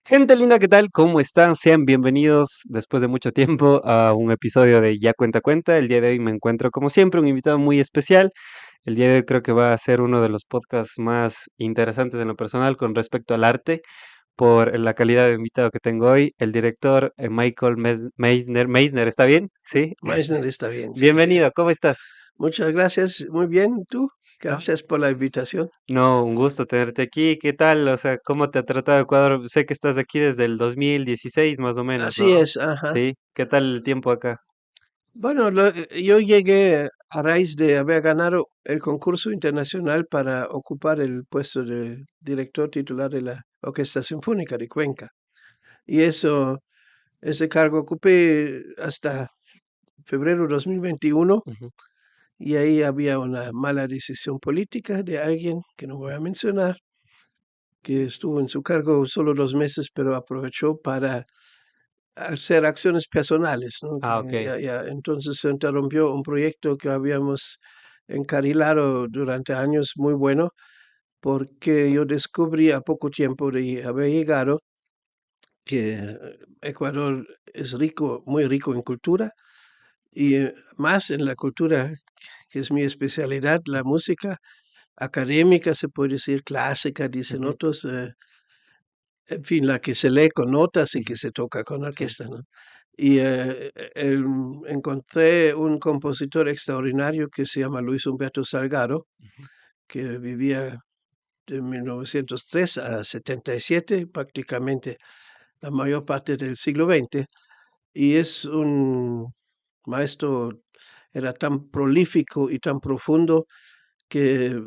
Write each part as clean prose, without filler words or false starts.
Gente linda, ¿qué tal? ¿Cómo están? Sean bienvenidos después de mucho tiempo a un episodio de Ya Cuenta Cuenta. El día de hoy me encuentro, como siempre, un invitado muy especial. El día de hoy creo que va a ser uno de los podcasts más interesantes en lo personal con respecto al arte, por la calidad de invitado que tengo hoy, el director Michael Meisner. Meisner, ¿está bien? Sí. Meissner está bien, sí. Bienvenido, ¿cómo estás? Muchas gracias. Muy bien, ¿tú? Ah, Gracias por la invitación. no, un gusto tenerte aquí. ¿Qué tal? O sea, ¿cómo te ha tratado Ecuador? Sé que estás aquí desde el 2016 más o menos, Así ¿no? es, ajá. Sí. ¿Qué tal el tiempo acá? Bueno, yo llegué a raíz de haber ganado el concurso internacional para ocupar el puesto de director titular de la Orquesta Sinfónica de Cuenca. Y ese cargo ocupé hasta febrero 2021 Ujú, y ahí había una mala decisión política de alguien que no voy a mencionar, que estuvo en su cargo solo 2 meses, pero aprovechó para hacer acciones personales, ¿no? ah, okey. Entonces se interrumpió un proyecto que habíamos encarrilado durante años muy bueno, porque yo descubrí a poco tiempo de haber llegado que Ecuador es rico, muy rico en cultura y más en la cultura que es mi especialidad, la música académica, se puede decir clásica, dicen Ujú, otros, en fin, la que se lee con notas y que ujú, se toca con sí. orquesta, ¿no? Y encontré un compositor extraordinario que se llama Luis Humberto Salgado, Ujú, que vivía de 1903 a 77, prácticamente la mayor parte del siglo XX, y es un maestro, era tan prolífico y tan profundo que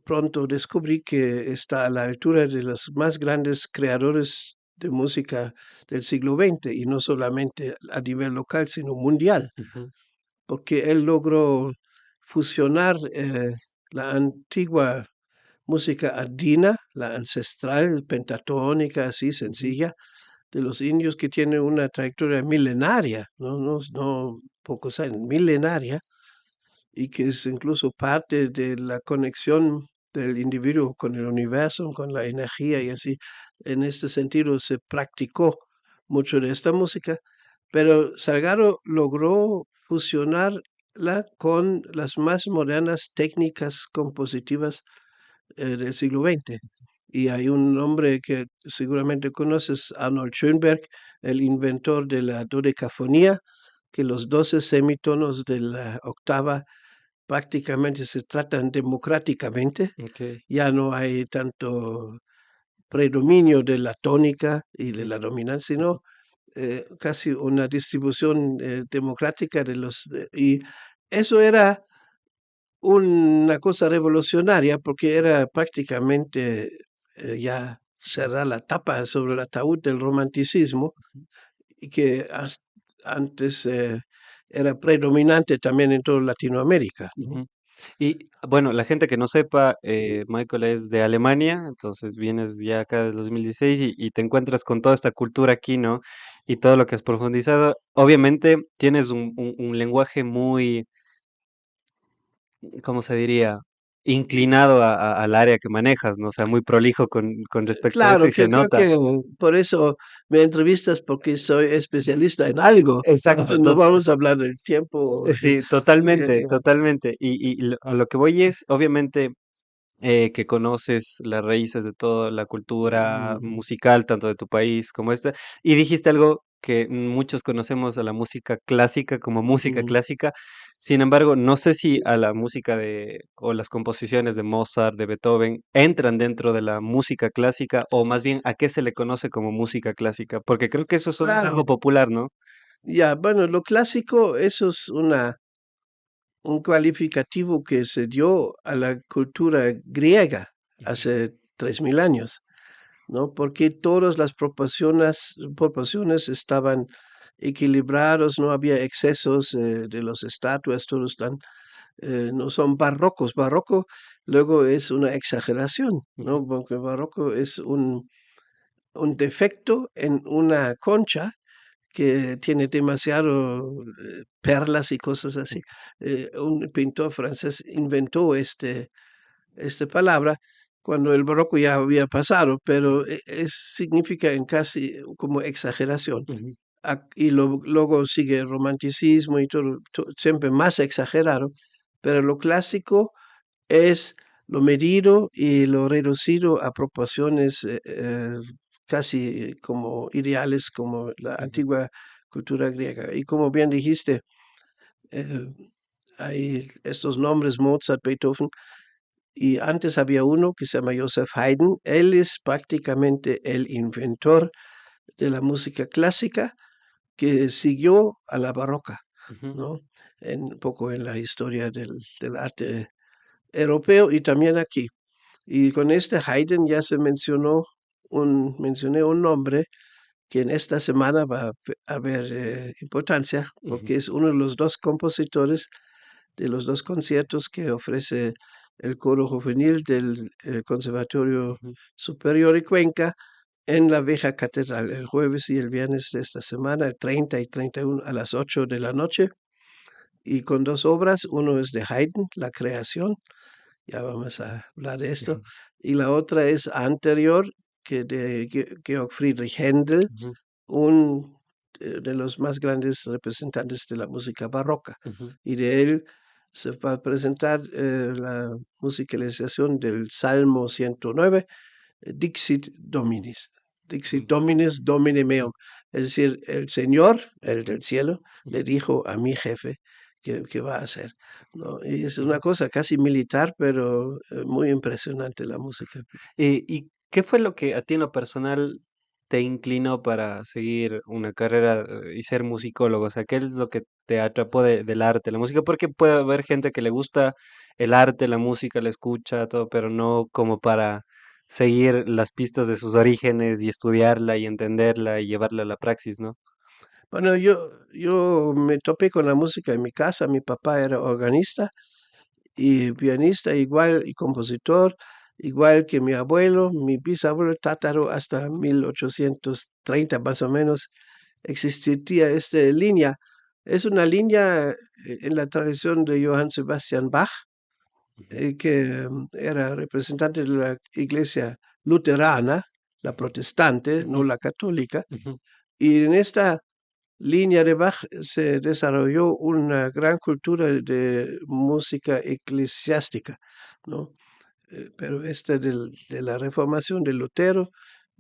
pronto descubrí que está a la altura de los más grandes creadores de música del siglo XX, y no solamente a nivel local, sino mundial, ujú, porque él logró fusionar la antigua música andina, la ancestral, pentatónica, así ujú, sencilla, de los indios, que tiene una trayectoria milenaria, no pocos años, milenaria, y que es incluso parte de la conexión del individuo con el universo, con la energía y ujú. así. En este sentido se practicó mucho de esta música, pero Salgado logró fusionarla con las más modernas técnicas compositivas del siglo XX. Y hay un hombre que seguramente conoces, Arnold Schönberg, el inventor de la dodecafonía, que los 12 semitonos de la octava prácticamente se tratan democráticamente, Okey, ya no hay tanto predominio de la tónica y de okey. la dominancia, Ujú, sino casi una distribución democrática de y eso era una cosa revolucionaria porque era prácticamente ya cerrar la tapa sobre el ataúd del romanticismo, ujú, y que antes era predominante también en toda Latinoamérica, ¿no? ujú. Y bueno, la gente que no sepa, Michael es de Alemania, entonces vienes ya acá del 2016 y te encuentras con toda esta cultura aquí, ¿no? Y todo lo que has profundizado. Obviamente tienes un lenguaje muy, ¿cómo se diría? Inclinado al área que manejas, ¿no? O sea, muy prolijo con respecto a eso Claro, y se que creo nota. que por eso me entrevistas, porque soy especialista en algo. No, Exacto, no vamos a hablar del tiempo. sí, Ya, totalmente, ya. totalmente. A lo que voy es, obviamente, que conoces las raíces de toda la cultura Mm, musical, tanto de tu país como esta, y dijiste algo que muchos conocemos a la música clásica como música ujú. clásica. Sin embargo, no sé si a la música o las composiciones de Mozart, de Beethoven, entran dentro de la música clásica, o más bien, ¿a qué se le conoce como música clásica? Porque creo que eso solo es algo Claro, popular, ¿no? ya, bueno, lo clásico, eso es un calificativo que se dio a la cultura griega Ujú, hace 3000 años, ¿no? Porque todas las proporciones estaban equilibrados, no había excesos de las estatuas, todos están, no son barrocos. Barroco luego es una exageración, ujú, ¿no? Porque barroco es un defecto en una concha que tiene demasiado perlas y cosas así. Un pintor francés inventó esta palabra, cuando el barroco ya había pasado, pero significa en casi como exageración. Ujú, Y luego sigue el romanticismo y todo, siempre más exagerado, pero lo clásico es lo medido y lo reducido a proporciones casi como ideales, como la ujú, antigua cultura griega. Y como bien dijiste, eh, hay estos nombres, Mozart, Beethoven, y antes había uno que se llama Joseph Haydn. Él es prácticamente el inventor de la música clásica que siguió a la barroca, ujú, ¿no? Un poco en la historia del arte europeo y también aquí. Y con este Haydn ya se mencioné un nombre que en esta semana va a haber importancia, ujú, porque es uno de los dos compositores de los dos conciertos que ofrece el coro juvenil del Conservatorio ujú, Superior de Cuenca en la Vieja Catedral, el jueves y el viernes de esta semana, el 30 y 31 a las 8 de la noche, y con dos obras, uno es de Haydn, La Creación, ya vamos a hablar de esto, ujú, y la otra es anterior, que de Georg Friedrich Händel, ujú, un de los más grandes representantes de la música barroca. ujú, Y de él se va a presentar la musicalización del Salmo 109, Dixit Dominis. Dixit ujú, Dominis Domine meum. Es decir, el Señor, el del cielo, le dijo a mi jefe que va a hacer, ¿no? Y es una ujú. cosa casi militar, pero muy impresionante la música. ¿Y qué fue lo que a ti en lo personal te inclinó para seguir una carrera, y ser musicólogo? O sea, ¿qué es lo que te atrapó del arte, la música? Porque puede haber gente que le gusta el arte, la música, la escucha, todo, pero no como para seguir las pistas de sus orígenes y estudiarla y entenderla y llevarla a la praxis, ¿no? Bueno, yo me topé con la música en mi casa. Mi papá era organista y pianista igual y compositor, igual que mi abuelo, mi bisabuelo tátaro hasta 1830 más o menos existía esta línea. Es una línea en la tradición de Johann Sebastian Bach, Ujú, que era representante de la iglesia luterana, la ujú, protestante, ujú, no la católica, ujú, y en esta línea de Bach se desarrolló una gran cultura de música eclesiástica, ¿no? Pero esta de la reformación de Lutero,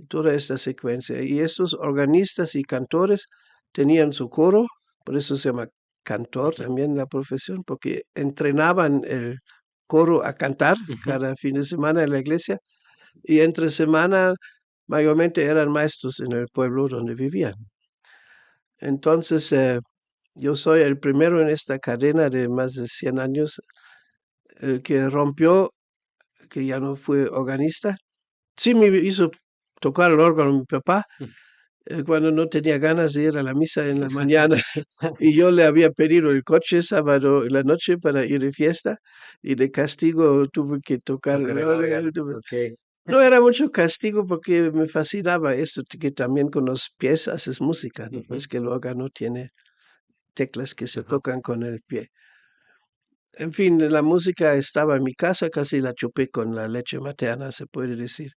toda esta secuencia. Y estos organistas y cantores tenían su coro, por eso se llama cantor ujú, también la profesión, porque entrenaban el coro a cantar ujú, cada fin de semana en la iglesia y entre semana mayormente eran maestros en el pueblo donde vivían. Entonces, yo soy el primero en esta cadena de más de 100 años que rompió, que ya no fue organista. Sí me hizo tocar el órgano mi papá cuando no tenía ganas de ir a la misa en la mañana y yo le había pedido el coche sábado en la noche para ir de fiesta y de castigo tuve que tocar tocar el el órgano, órgano. okey. No era mucho castigo porque me fascinaba esto, que también con los pies haces música, ¿no? Es Ujú, que el órgano tiene teclas que se ajá, tocan con el pie. En fin, la música estaba en mi casa, casi la chupé con la leche materna, se puede decir.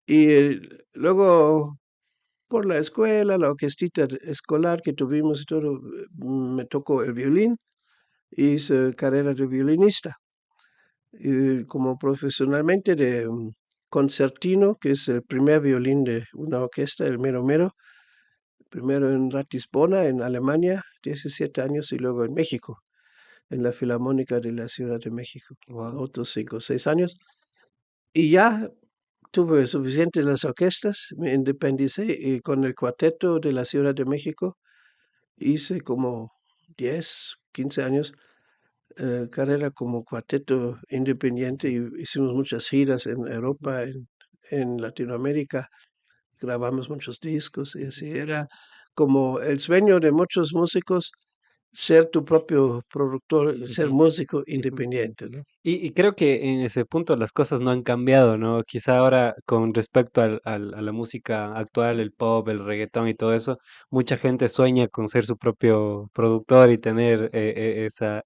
Y luego, por la escuela, la orquestita escolar que tuvimos y todo, me tocó el violín, hice carrera de violinista. Y como profesionalmente de concertino, que es el primer violín de una orquesta, el mero mero, primero en Ratisbona, en Alemania, 17 años, y luego en México, en la Filarmónica de la Ciudad de México, guau, otros 5 o 6 años. Y ya tuve suficiente en las orquestas, me independicé y con el cuarteto de la Ciudad de México hice como 10 15 años carrera como cuarteto independiente ujú, y hicimos muchas giras en Europa, en Latinoamérica, grabamos muchos discos y ujú, así era como el sueño de muchos músicos ser tu propio productor, ser ujú, músico ujú. independiente, ¿no? Y creo que en ese punto las cosas no han cambiado, ¿no? Quizá ahora con respecto a la música actual, el pop, el reggaetón y todo eso, mucha gente sueña con ser su propio productor y tener esa,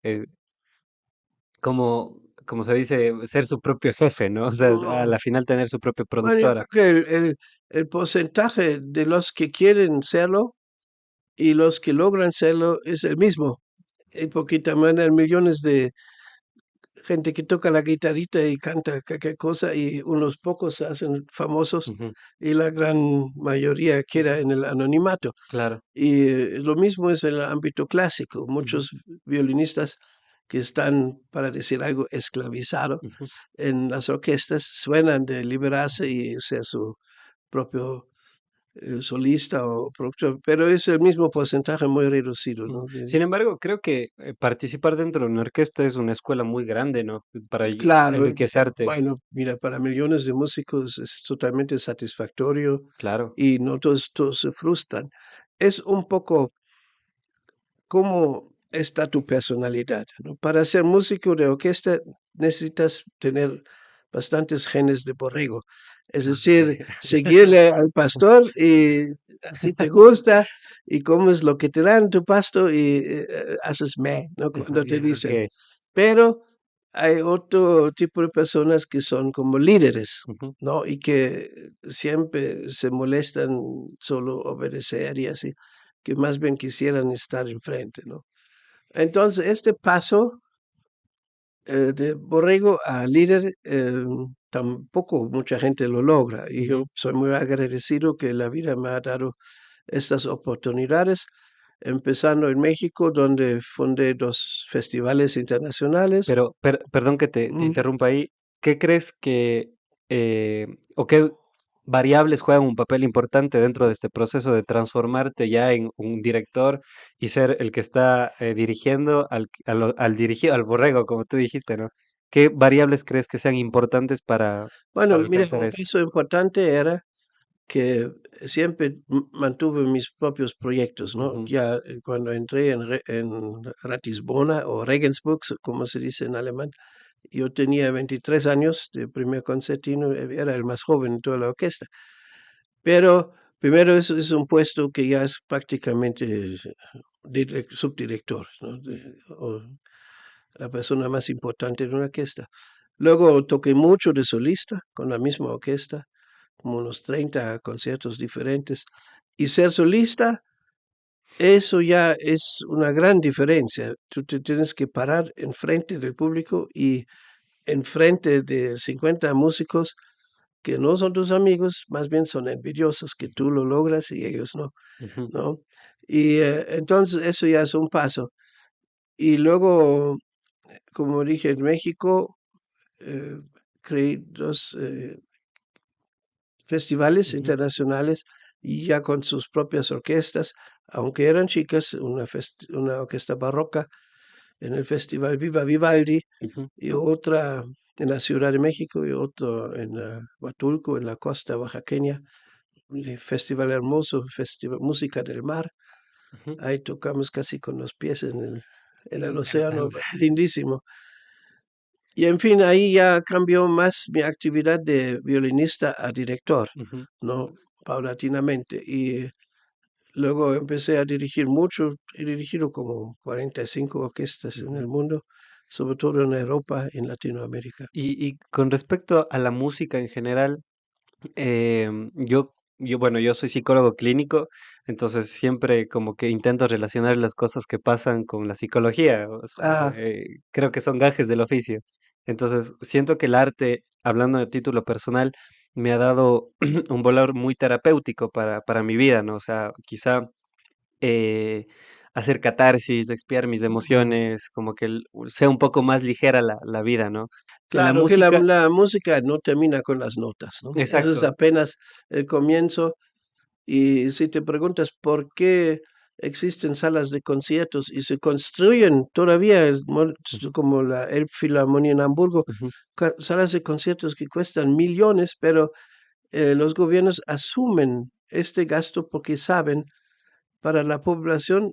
como como se dice, ser su propio jefe, ¿no? O sea, a Mm, la final tener su propia bueno, yo productora. creo que el porcentaje de los que quieren serlo y los que logran serlo es el mismo. Porque también hay millones de gente que toca la guitarrita y canta cualquier cosa y unos pocos se hacen famosos Ujú, y la gran mayoría queda ujú, en el anonimato. claro. Y lo mismo es en el ámbito clásico. Ujú, Muchos violinistas que están, para decir algo, esclavizados ujú. en las orquestas suenan de liberarse y ser su propio solista o productor, pero es el mismo porcentaje muy reducido, Ujú. ¿no? Sin embargo, creo que participar dentro de una orquesta es una escuela muy grande, ¿no? Para Claro, enriquecerte, bueno, mira, para millones de músicos es totalmente satisfactorio claro. y no todos se frustran. Es un poco cómo está tu personalidad, ¿no? Para ser músico de orquesta necesitas tener bastantes genes de borrego, es decir, seguirle al pastor y si te gusta y comes lo que te dan tu pasto y haces me, ¿no? Cuando te dicen. Ok. Pero hay otro tipo de personas que son como líderes, Ujú. ¿no? Y que siempre se molestan solo obedecer y así, que más bien quisieran estar enfrente, ¿no? Entonces, este paso de borrego a líder tampoco mucha gente lo logra y yo Ujú. soy muy agradecido que la vida me ha dado estas oportunidades, empezando en México, donde fundé 2 festivales internacionales. Pero, perdón que te Mm, interrumpa ahí. ¿Qué crees que, eh, o qué variables juegan un papel importante dentro de este proceso de transformarte ya en un director y ser el que está dirigiendo al dirigir al borrego, como tú dijiste, ¿no? ¿Qué variables crees que sean importantes Bueno, para mira, alcanzar un eso? paso importante era que siempre mantuve mis propios proyectos, ¿no? Ujú, Ya cuando entré en Ratisbona o Regensburg, como se dice en alemán, yo tenía 23 años de primer concertino, era el más joven en toda la orquesta. Pero primero es un puesto que ya es prácticamente subdirector, ¿no? O la persona más importante de una orquesta. Luego toqué mucho de solista con la misma orquesta, como unos 30 conciertos diferentes. Y ser solista, eso ya es una gran diferencia. Tú te tienes que parar enfrente del público y enfrente de 50 músicos que no son tus amigos, más bien son envidiosos que ujú, tú lo logras y ellos no, ujú, ¿no? Y entonces eso ya es un paso. Y luego, como dije, en México eh, creé 2 festivales ujú, internacionales y ya con sus propias orquestas, aunque eran chicas, una orquesta barroca en el Festival Viva Vivaldi ujú, y otra en la Ciudad de México y otro en Huatulco, en la costa oaxaqueña, un festival hermoso, Festival Música del Mar. ujú. Ahí tocamos casi con los pies en el océano, Interesante. lindísimo. Y en fin, ahí ya cambió más mi actividad de violinista a director, Ujú, ¿no? Paulatinamente. Y luego empecé a dirigir mucho, he dirigido como 45 orquestas en ujú. el mundo, sobre todo en Europa y en Latinoamérica. Y con respecto a la música en general, bueno, yo soy psicólogo clínico, entonces siempre como que intento relacionar las cosas que pasan con la psicología. Ah, Creo que son gajes del oficio. Entonces, siento que el arte, hablando de título personal, me ha dado un valor muy terapéutico para mi vida, ¿no? O sea, quizá eh, hacer catarsis, expiar mis ujú. emociones, como que sea un poco más ligera la vida, ¿no? En la Claro que música, la música no termina con las notas, ¿no? Eso es exacto. apenas el comienzo. Y si te preguntas por qué existen salas de conciertos y se construyen todavía, como la Elbphilharmonie en Hamburgo, Ujú, salas de conciertos que cuestan millones, pero los gobiernos asumen este gasto porque saben para la población,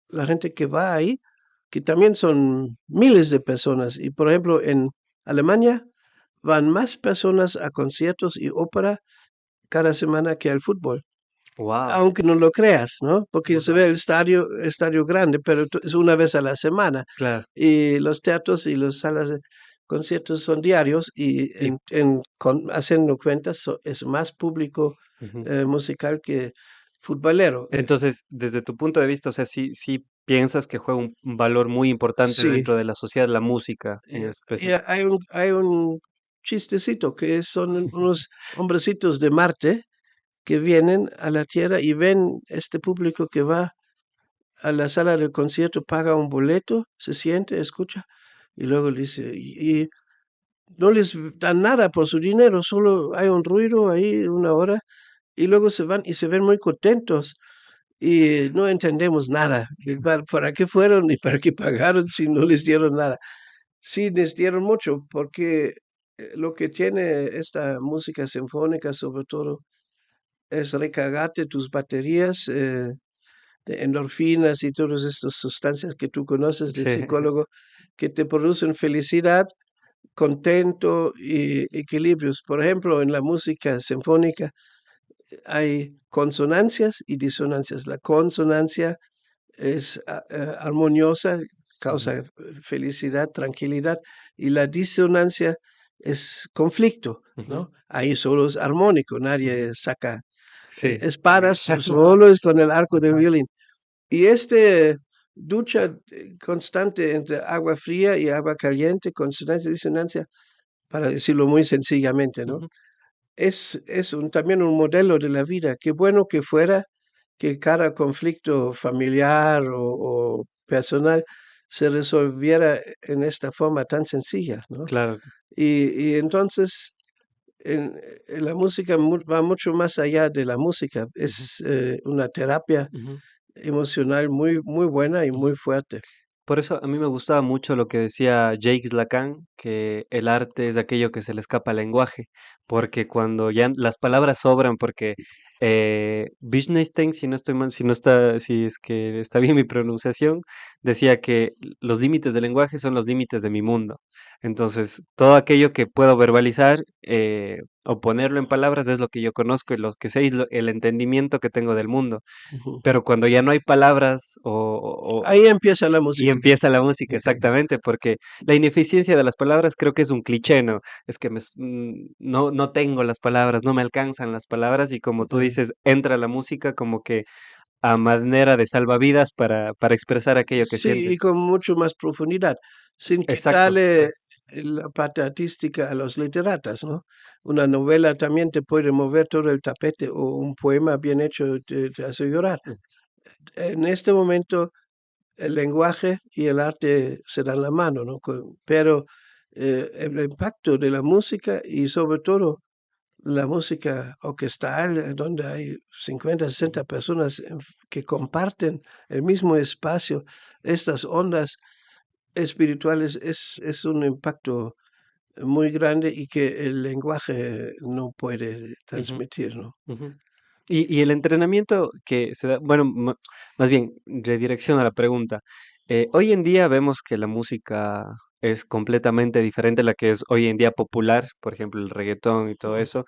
la gente que va ahí, que también son miles de personas. Y por ejemplo, en Alemania van más personas a conciertos y ópera cada semana que al fútbol. wow. Aunque no lo creas, ¿no? Porque se ve el estadio grande, pero es una vez a la semana. Claro. Y los teatros y las salas de conciertos son diarios y Y haciendo cuentas es más público ujú. musical que futbolero. Entonces, desde tu punto de vista, o sea, sí piensas que juega un valor muy importante Sí, dentro de la sociedad, la música en y específico. hay un chistecito que son unos hombrecitos de Marte que vienen a la Tierra y ven este público que va a la sala del concierto, paga un boleto, se siente, escucha, y luego le dice, y no les dan nada por su dinero, solo hay un ruido ahí una hora, y luego se van y se ven muy contentos. Y no entendemos nada. ¿Para qué fueron y para qué pagaron si no les dieron nada? Sí, les dieron mucho, porque lo que tiene esta música sinfónica, sobre todo, es recargarte tus baterías de endorfinas y todas estas sustancias que tú conoces de Sí, psicólogo, que te producen felicidad, contento y equilibrios. Por ejemplo, en la música sinfónica hay consonancias y disonancias. La consonancia es armoniosa, ujú, causa felicidad, tranquilidad, y la disonancia es conflicto, ujú, ¿no? Ahí solo es armónico, ujú. nadie saca Sí. espadas, solo es con el arco del Ajá, violín. Y este ducha constante entre agua fría y agua caliente, consonancia y disonancia, para decirlo muy sencillamente, ¿no? ujú, Es también un modelo de la vida. Qué bueno que fuera que cada conflicto familiar o personal se resolviera en esta forma tan sencilla, ¿no? claro. Y entonces la música va mucho más allá de la música. Ujú, Es una terapia ujú, emocional muy, muy buena y ujú. muy fuerte. Por eso a mí me gustaba mucho lo que decía Jacques Lacan, que el arte es aquello que se le escapa al lenguaje, porque cuando ya las palabras sobran, porque Wittgenstein, si no estoy mal, si no está, si es que está bien mi pronunciación, decía que los límites del lenguaje son los límites de mi mundo. Entonces, todo aquello que puedo verbalizar o ponerlo en palabras es lo que yo conozco y lo que sé es el entendimiento que tengo del mundo. Ujú. Pero cuando ya no hay palabras Ahí empieza la y música. empieza la música, exactamente, porque la ineficiencia de las palabras creo que es un cliché, ¿no? Es que no tengo las palabras, no me alcanzan las palabras y como tú Eh, dices, entra la música como que a manera de salvavidas para expresar aquello que Sí, y sientes. con mucho más profundidad, sin Exacto, quitarle exacto. la parte artística a los literatas, ¿no? Una novela también te puede mover todo el tapete o un poema bien hecho te hace llorar. Mm, En este momento el lenguaje y el arte se dan la mano, ¿no? Pero el impacto de la música y sobre todo la música orquestal, donde hay 50, ujú, 60 personas que comparten el mismo espacio, estas ondas espirituales es un impacto muy grande y que el lenguaje no puede ujú, transmitir, ¿no? ujú. Y el entrenamiento que se da, bueno, más bien, redirecciona la pregunta. Hoy en día vemos que la música es completamente diferente a la que es hoy en día popular, por ejemplo, el reggaetón y todo Mm, eso.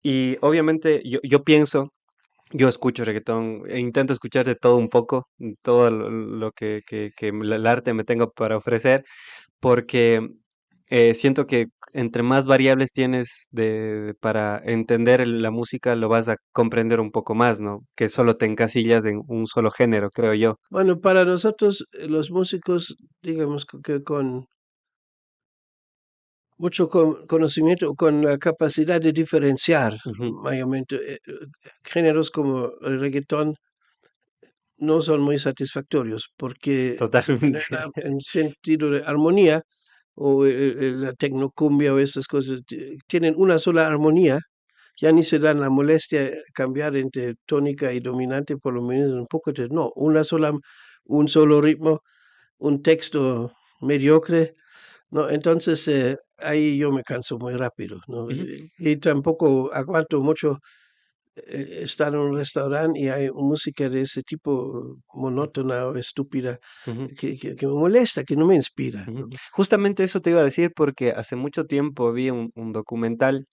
Y obviamente yo pienso, yo escucho reggaetón, e intento escuchar de todo un poco, todo lo que el arte me tenga para ofrecer, porque, siento que entre más variables tienes para entender la música, lo vas a comprender un poco más, ¿no? Que solo te encasillas en un solo género, creo yo. Bueno, para nosotros, los músicos, digamos que con mucho conocimiento, con la capacidad de diferenciar Ujú, mayormente géneros como el reggaetón no son muy satisfactorios porque totalmente. en sentido de armonía o la tecnocumbia o estas cosas tienen una sola armonía, ya ni se dan la molestia de cambiar entre tónica y dominante, por lo menos un poco de, no, un solo ritmo, un texto mediocre, ¿no? Entonces ahí yo me canso muy rápido, ¿no? Ujú, Y tampoco aguanto mucho estar en un restaurante y hay música de ese tipo monótona o estúpida ujú. que me molesta, que no me inspira, Ujú. ¿no? Justamente eso te iba a decir porque hace mucho tiempo vi un documental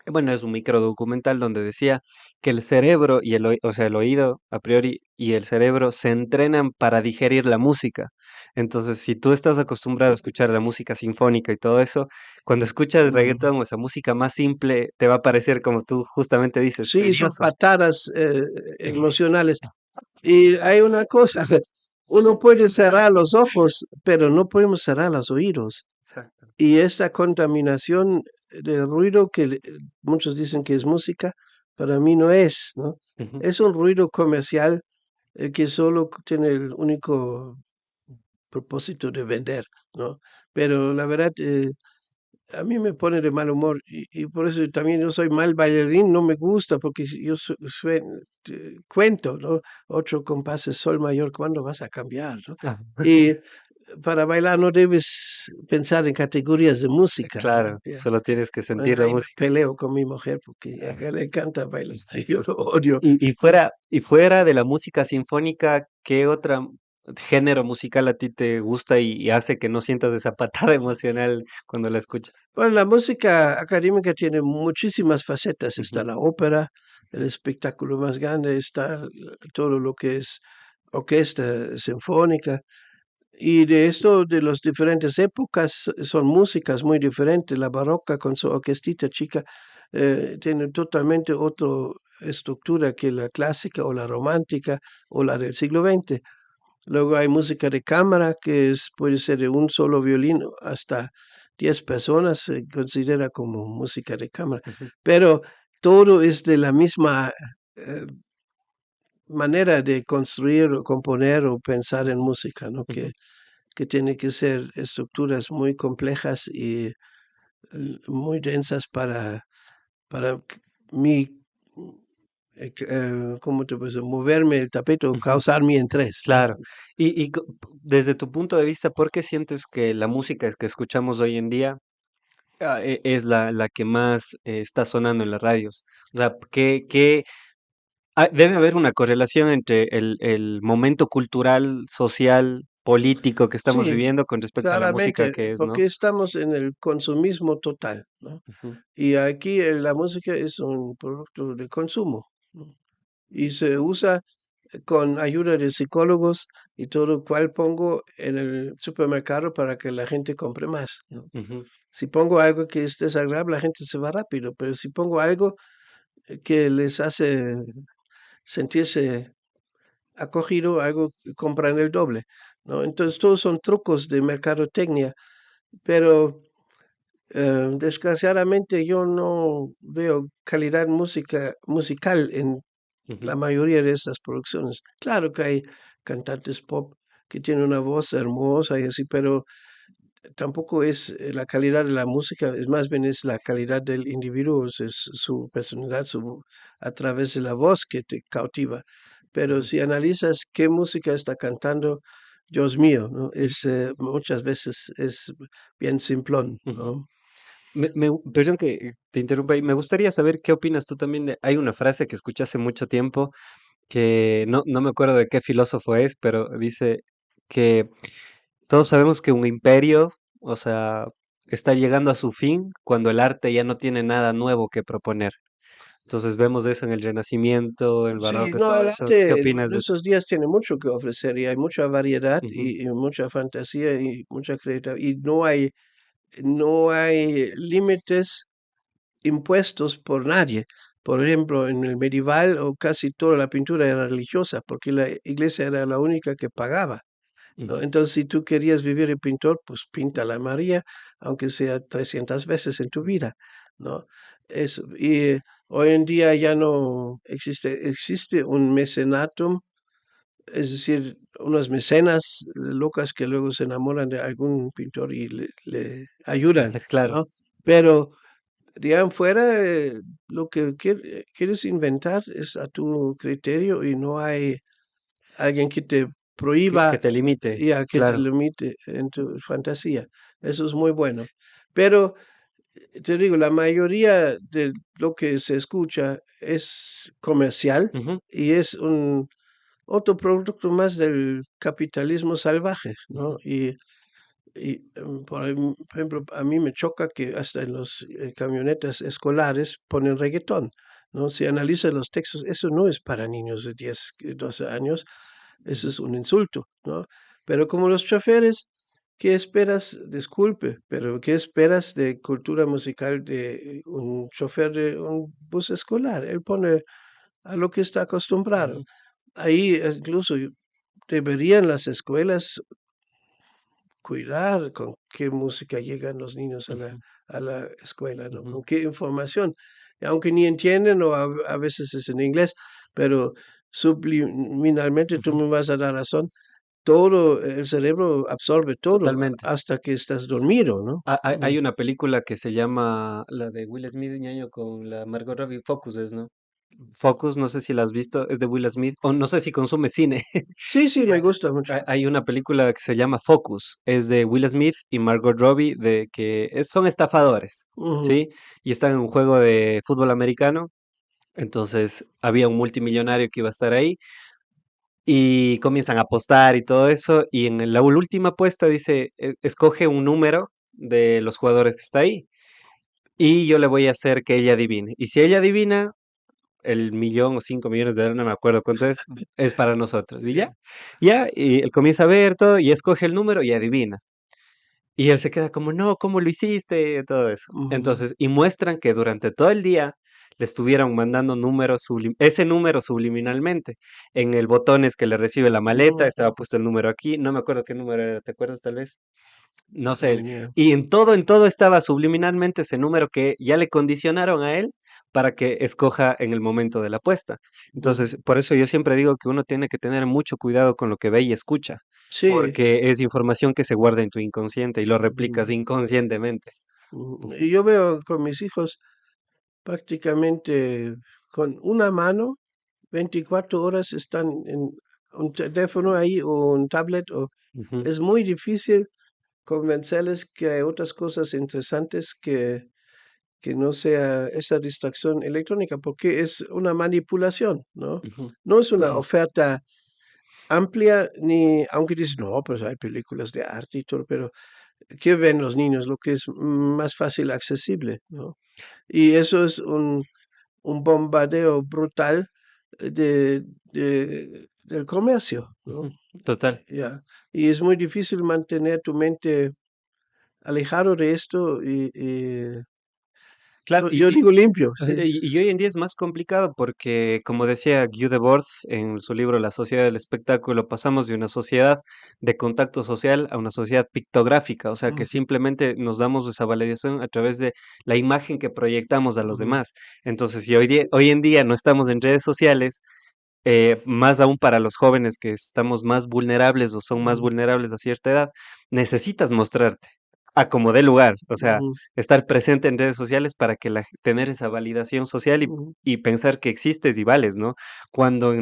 Bueno, es un microdocumental donde decía que el cerebro y o sea, el oído a priori y el cerebro se entrenan para digerir la música. Entonces, si tú estás acostumbrado a escuchar la música sinfónica y todo eso, cuando escuchas Mm. reggaetón o esa música más simple, te va a parecer, como tú justamente dices, Sí, son tedioso. patadas emocionales. Y hay una cosa, uno puede cerrar los ojos, pero no podemos cerrar los oídos. Exacto. Y esta contaminación de ruido que muchos dicen que es música, para mí no es, ¿no? Ujú. Es un ruido comercial que solo tiene el único propósito de vender, ¿no? Pero la verdad, a mí me pone de mal humor y por eso también yo soy mal bailarín, no me gusta porque si yo cuento, ¿no? Ocho compases, sol mayor, ¿cuándo vas a cambiar, ¿no? Ah, Y para bailar no debes pensar en categorías de música, ¿no? claro, Ya. solo tienes que Bueno, sentir la ahí me música. peleo con mi mujer porque a ella le encanta bailar y yo lo odio. Y fuera de la música sinfónica, ¿qué otro género musical a ti te gusta y hace que no sientas esa patada emocional cuando la escuchas? Bueno, la música académica tiene muchísimas facetas. Está Ujú, la ópera, el espectáculo más grande, está todo lo que es orquesta sinfónica. Y de esto, de las diferentes épocas, son músicas muy diferentes. La barroca con su orquestita chica tiene totalmente otra estructura que la clásica o la romántica o la del siglo XX. Luego hay música de cámara, que puede ser de un solo violín hasta 10 personas, se considera como música de cámara. ujú, Pero todo es de la misma eh, manera de construir, o componer o pensar en música, ¿no? ujú. Que tiene que ser estructuras muy complejas y muy densas para mi, ¿cómo te puedo decir? Moverme el tapete o Ujú, causar mi interés, ¿no? claro. Desde tu punto de vista, ¿por qué sientes que la música es que escuchamos hoy en día es la que más está sonando en las radios? O sea, debe haber una correlación entre el momento cultural, social, político que estamos Sí, viviendo con respecto a la música claramente, que es, ¿no? porque estamos en el consumismo total, ¿no? Ujú, Y aquí la música es un producto de consumo, ¿no? Y se usa con ayuda de psicólogos y todo cual pongo en el supermercado para que la gente compre más, ¿no? ujú, Si pongo algo que es desagradable, la gente se va rápido, pero si pongo algo que les hace sentirse acogido, algo que compran el doble, ¿no? Entonces, todos son trucos de mercadotecnia, pero desgraciadamente yo no veo calidad musical en ujú, la mayoría de estas producciones. Claro que hay cantantes pop que tienen una voz hermosa y así, pero tampoco es la calidad de la música, es más bien es la calidad del individuo, es su personalidad, a través de la voz que te cautiva. Pero ujú. si analizas qué música está cantando, Dios mío, ¿no? Muchas veces es bien simplón, Ujú. ¿no? Perdón que te interrumpa ahí, me gustaría saber qué opinas tú también hay una frase que escuché hace mucho tiempo que no me acuerdo de qué filósofo es, pero dice que todos sabemos que un imperio, o sea, está llegando a su fin cuando el arte ya no tiene nada nuevo que proponer. Entonces vemos eso en el Renacimiento, el Sí, Barroco, no, todo el eso. ¿Qué arte opinas de de eso? esos días tiene mucho que ofrecer y hay mucha variedad Ujú, y mucha fantasía y mucha creatividad y no hay límites impuestos por nadie. Por ejemplo, en el medieval o casi toda la pintura era religiosa porque la iglesia era la única que pagaba, ¿no? ujú, Entonces, si tú querías vivir de pintor, pues pinta la María, aunque sea 300 veces en tu vida, ¿no? Eso. Y hoy en día ya no existe un mecenatum, es decir, unas mecenas locas que luego se enamoran de algún pintor y le ayudan, claro. ¿no? Pero de ahí en fuera, lo que quieres inventar es a tu criterio y no hay alguien que te Que prohíba te limite, y a que te claro. limite en tu fantasía. Eso es muy bueno. Pero te digo, la mayoría de lo que se escucha es comercial Ujú, y es un otro producto más del capitalismo salvaje, ¿no? ujú. Y, por ejemplo, a mí me choca que hasta en los camionetas escolares ponen reggaetón, ¿no? Si analizan los textos, eso no es para niños de 10, 12 años, eso es un insulto, ¿no? Pero como los choferes, ¿qué esperas? Disculpe, pero ¿qué esperas de cultura musical de un chofer de un bus escolar? Él pone a lo que está acostumbrado. Ujú, Ahí incluso deberían las escuelas cuidar con qué música llegan los niños ujú, a la escuela, ¿no? ujú, Con qué información. Aunque ni entienden o a veces es en inglés, pero subliminalmente tú ujú. me vas a dar razón. Todo, el cerebro absorbe todo Totalmente. hasta que estás dormido, ¿no? Hay una película que se llama la de Will Smith, ñaño, con la Margot Robbie, Focus es, ¿no? Focus, no sé si la has visto, es de Will Smith, o no sé si consume cine. Sí, sí, me Ya. gusta mucho. Hay una película que se llama Focus, es de Will Smith y Margot Robbie, de que son estafadores, Ujú. ¿sí? Y están en un juego de fútbol americano, entonces había un multimillonario que iba a estar ahí y comienzan a apostar y todo eso, y en la última apuesta dice, escoge un número de los jugadores que está ahí, y yo le voy a hacer que ella adivine. Y si ella adivina, el millón o 5 millones de dólares, no me acuerdo cuánto es para nosotros. Y ya, ya, y él comienza a ver todo y escoge el número y adivina. Y él se queda como, no, ¿cómo lo hiciste? Todo eso. Ujú. Entonces, y muestran que durante todo el día le estuvieron mandando números, ese número subliminalmente. En el botones que le recibe la maleta, estaba Ujú. puesto el número aquí, no me acuerdo qué número era, ¿te acuerdas tal vez? No sé, Ya. y en todo estaba subliminalmente ese número que ya le condicionaron a él para que escoja en el momento de la apuesta. Ujú. Entonces, por eso yo siempre digo que uno tiene que tener mucho cuidado con lo que ve y escucha, Sí. porque es información que se guarda en tu inconsciente y lo replicas Ujú. inconscientemente. Ujú. Ujú, Y yo veo con mis hijos prácticamente con una mano 24 horas están en un teléfono ahí o un tablet o ujú, es muy difícil convencerles que hay otras cosas interesantes que no sea esa distracción electrónica, porque es una manipulación, ¿no? ujú, No es una oferta amplia, ni, aunque dices, no, pues hay películas de arte y todo, pero ¿qué ven los niños? Lo que es más fácil accesible, ¿no? Y eso es un bombardeo brutal del comercio, ¿no? ujú. Total. Ya. Y es muy difícil mantener tu mente alejado de esto y Claro, yo digo limpio, sí. y hoy en día es más complicado porque, como decía Guy Debord en su libro La sociedad del espectáculo, pasamos de una sociedad de contacto social a una sociedad pictográfica, o sea que Ujú, simplemente nos damos esa validación a través de la imagen que proyectamos a los ujú, demás. Entonces, si hoy en día no estamos en redes sociales, más aún para los jóvenes que estamos más vulnerables o son más ujú, vulnerables a cierta edad, necesitas mostrarte a como dé lugar, o sea, ujú, estar presente en redes sociales para que tener esa validación social ujú, y pensar que existes y vales, ¿no? Cuando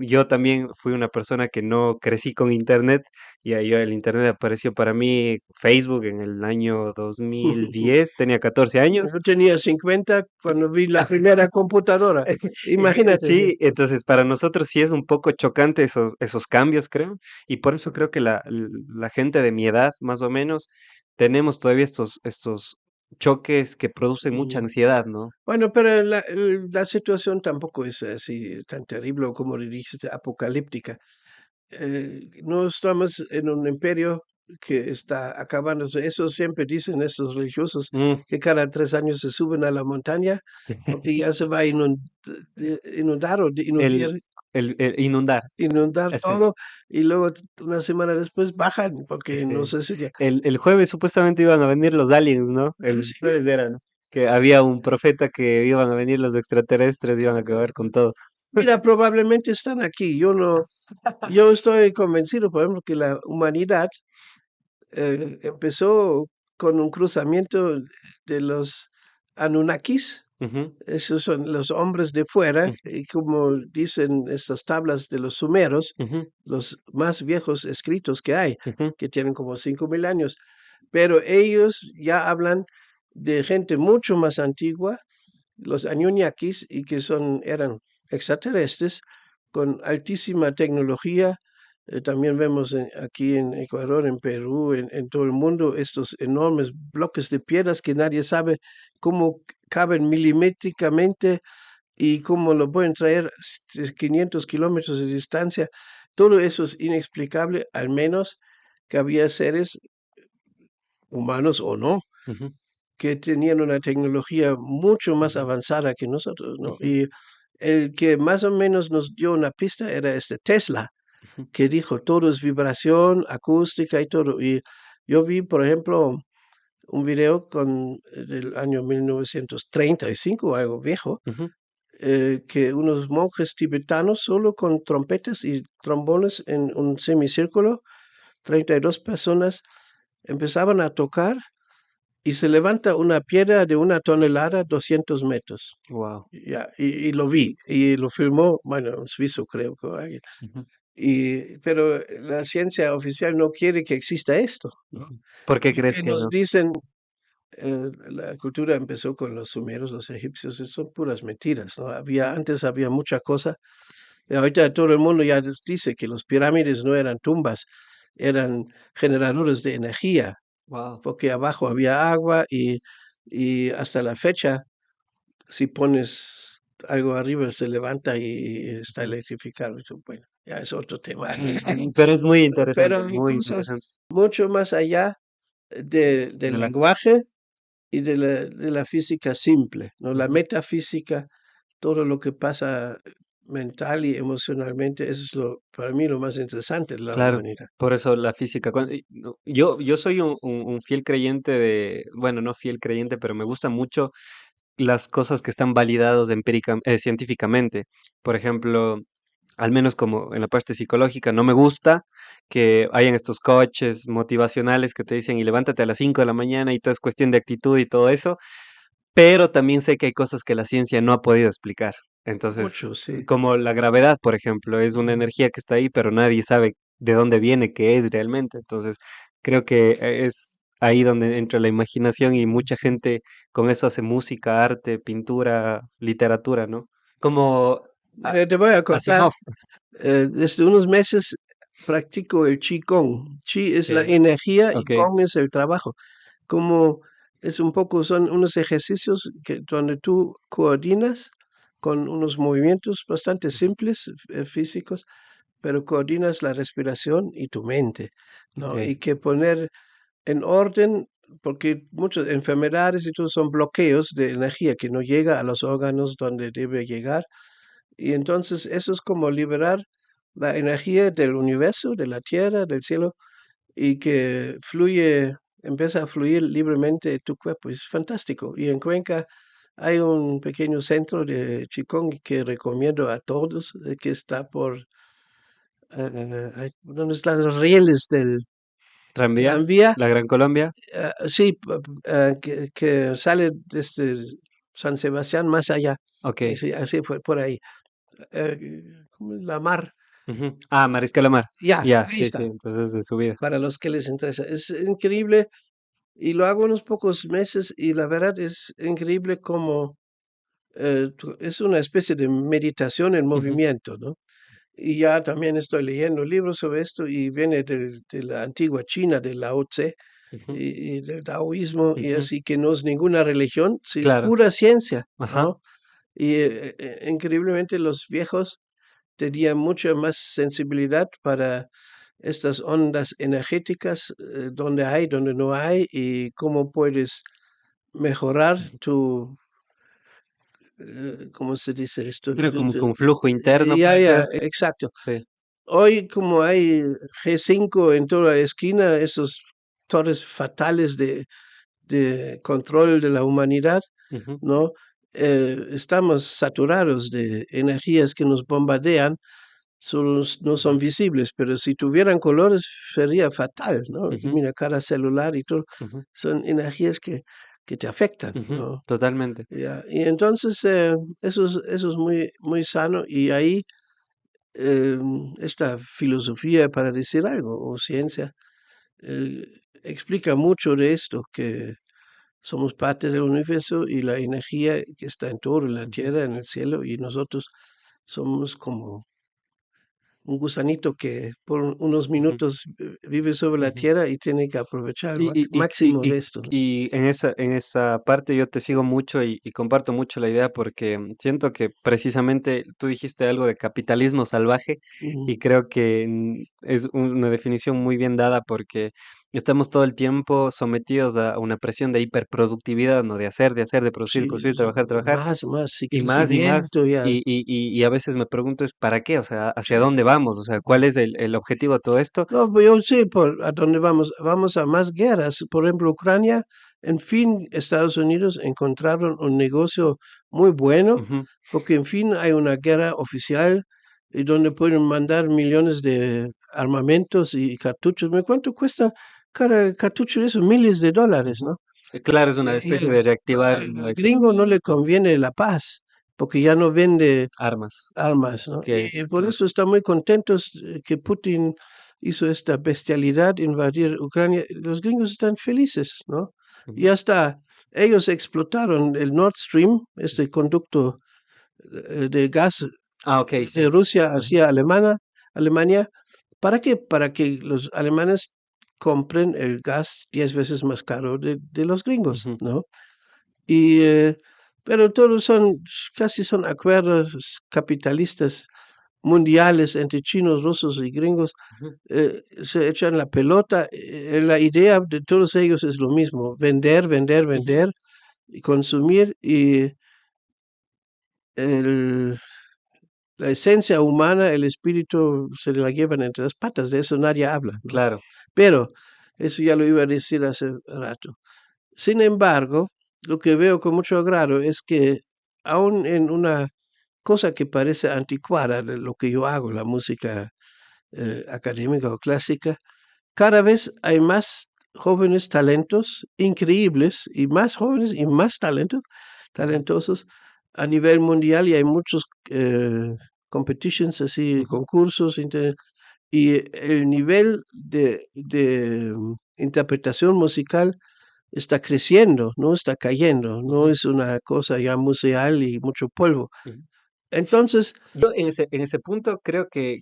yo también fui una persona que no crecí con internet y ahí el internet apareció para mí Facebook en el año 2010, tenía 14 años. Yo tenía 50 cuando vi la primera computadora. Imagínate. Sí, entonces para nosotros sí es un poco chocante esos cambios, creo, y por eso creo que la gente de mi edad, más o menos, tenemos todavía estos choques que producen mucha Ujú. ansiedad, ¿no? Bueno, pero la situación tampoco es así tan terrible o como dijiste, apocalíptica. No estamos en un imperio que está acabándose. Eso siempre dicen estos religiosos Mm. que cada 3 años se suben a la montaña porque ya se va a inundar o El el inundar, inundar ese. todo y luego una semana después bajan porque no sé si ya. El jueves supuestamente iban a venir los aliens, ¿no? El jueves era, ¿no? Que había un profeta que iban a venir los extraterrestres, iban a acabar con todo. Mira, probablemente están aquí. Yo no, yo estoy convencido, por ejemplo, que la humanidad empezó con un cruzamiento de los Anunnakis. Ujú, Esos son los hombres de fuera, ujú, y como dicen estas tablas de los sumeros, ujú, los más viejos escritos que hay, ujú, que tienen como 5.000 años. Pero ellos ya hablan de gente mucho más antigua, los Anunnakis, y que eran extraterrestres con altísima tecnología, También vemos aquí en Ecuador, en Perú, en todo el mundo, estos enormes bloques de piedras que nadie sabe cómo caben milimétricamente y cómo lo pueden traer 500 kilómetros de distancia. Todo eso es inexplicable, al menos que había seres humanos o no, Ujú, que tenían una tecnología mucho más ujú, avanzada que nosotros, ¿no? ujú, Y el que más o menos nos dio una pista era este Tesla, ujú, que dijo todo es vibración, acústica y todo. Y yo vi, por ejemplo, un video del año 1935, algo viejo, ujú, que unos monjes tibetanos solo con trompetas y trombones en un semicírculo, 32 personas, empezaban a tocar y se levanta una piedra de 1 tonelada, 200 metros. wow, Ya, y lo vi, y lo filmó, bueno, un suizo creo que alguien. ujú, Pero la ciencia oficial no quiere que exista esto, ¿no? ujú. ¿Por qué crees Porque que nos no? dicen, la cultura empezó con los sumerios, los egipcios, y son puras mentiras, ¿no? Antes había mucha cosa. Y ahorita todo el mundo ya dice que los pirámides no eran tumbas, eran generadores de energía, Wow. porque abajo había agua y hasta la fecha, si pones algo arriba, se levanta y está electrificado. Bueno, ya es otro tema. Pero es muy Pero interesante, hay muy cosas interesante. mucho más allá De del la, lenguaje y de la física simple, ¿no? La ujú. metafísica, todo lo que pasa mental y emocionalmente, eso es para mí lo más interesante de la Claro, humanidad. por eso la física. No, yo soy un fiel creyente de, bueno, no fiel creyente, pero me gustan mucho las cosas que están validadas científicamente. Por ejemplo, al menos como en la parte psicológica, no me gusta que hayan estos coaches motivacionales que te dicen y levántate a las 5 de la mañana y todo es cuestión de actitud y todo eso, pero también sé que hay cosas que la ciencia no ha podido explicar. Entonces, Mucho, sí. como la gravedad, por ejemplo, es una Ujú. energía que está ahí, pero nadie sabe de dónde viene, qué es realmente. Entonces, creo que es ahí donde entra la imaginación y mucha gente con eso hace música, arte, pintura, literatura, ¿no? Como a- Te voy a contar, Asimov. desde unos meses practico el Qigong. Qi es la Okay, energía y okay, Gong es el trabajo. Como son unos ejercicios donde tú coordinas con unos movimientos bastante ujú, simples, físicos, pero coordinas la respiración y tu mente, ¿no? okay, Y que poner en orden, porque muchas enfermedades y todo son bloqueos de energía que no llega a los órganos donde debe llegar. Y entonces eso es como liberar la energía del universo, de la tierra, del cielo, y que empieza a fluir libremente tu cuerpo. Es fantástico. Y en Cuenca hay un pequeño centro de Qigong que recomiendo a todos, que está ¿dónde están los rieles del tranvía, tranvía? la Gran Colombia. Sí, que sale desde San Sebastián más allá. Okay, Sí, así fue por ahí. ¿Cómo es? La mar. ujú. Ah, Mariscal Amar. Ya, Ya, ahí sí, sí, está. entonces de su vida. Para los que les interesa. Es increíble y lo hago unos pocos meses y la verdad es increíble como es una especie de meditación en Ujú, movimiento, ¿no? Y ya también estoy leyendo libros sobre esto y viene de la antigua China, de Lao Tse ujú, y del taoísmo y ujú. así que no es ninguna religión, sí es Claro, pura ciencia, ajá, ¿no? Y increíblemente los viejos tenían mucha más sensibilidad para estas ondas energéticas, donde no hay, y cómo puedes mejorar ujú. ¿cómo se dice esto? Creo como que un flujo interno Ya, puede ser. ya, exacto. Sí. Hoy, como hay G5 en toda esquina, esos torres fatales de control de la humanidad, Ujú, ¿no? Estamos saturados de energías que nos bombardean, no son ujú, visibles, pero si tuvieran colores sería fatal, ¿no? ujú, Mira, cada celular y todo, ujú, son energías que te afectan, ujú, ¿no? totalmente. Ya, y entonces eso es muy, muy sano y ahí esta filosofía, para decir algo, o ciencia, eh, explica mucho de esto, que somos parte del universo y la energía que está en todo, en la Ujú, tierra, en el cielo, y nosotros somos como un gusanito que por unos ujú, minutos vive sobre la ujú. tierra y tiene que aprovechar el Y y y máximo y de y esto, ¿no? y en esa parte yo te sigo mucho y comparto mucho la idea porque siento que precisamente tú dijiste algo de capitalismo salvaje Ujú. y creo que, es una definición muy bien dada porque estamos todo el tiempo sometidos a una presión de hiperproductividad, ¿no? De producir, Sí, producir, trabajar, trabajar. más, y Y más, crecimiento ya. y a veces me pregunto es, ¿para qué? O sea, ¿hacia Sí. dónde vamos? O sea, ¿cuál es el objetivo de todo esto? No, pues yo sé por a dónde vamos. Vamos a más guerras. Por ejemplo, Ucrania, en fin, Estados Unidos encontraron un negocio muy bueno, Ujú. porque en fin hay una guerra oficial y donde pueden mandar millones de armamentos y cartuchos. ¿Me cuánto cuesta cada cartucho de eso? Miles de dólares, Ujú. ¿no? Claro, es una Y especie de reactivar al gringo no le conviene la paz, porque ya no vende armas, armas, ¿no? que Y es por claro. eso están muy contentos que Putin hizo esta bestialidad, invadir Ucrania. Los gringos están felices, ¿no? Y Ujú, hasta ellos explotaron el Nord Stream, ujú. este conducto de gas Okey, de sí. Rusia Ajá, hacia Alemania. ¿Para qué? Para que los alemanes compren el gas 10 veces más caro de los gringos, ujú, ¿no? Y, pero todos casi son acuerdos capitalistas mundiales entre chinos, rusos y gringos, ujú, se echan la pelota. La idea de todos ellos es lo mismo, vender, vender, ujú. vender y consumir y el, la esencia humana, el espíritu se la llevan entre las patas, de eso nadie habla, ¿no? Claro. Pero eso ya lo iba a decir hace rato. Sin embargo, lo que veo con mucho agrado es que aún en una cosa que parece anticuada de lo que yo hago, la música académica o clásica, cada vez hay más jóvenes talentos increíbles y más jóvenes y más Ujú, talentosos a nivel mundial y hay muchos competitions, así, ujú, concursos, y el nivel de interpretación musical está creciendo, no está cayendo, no ujú, es una cosa ya museal y mucho polvo. ujú. Entonces, Yo en ese punto creo que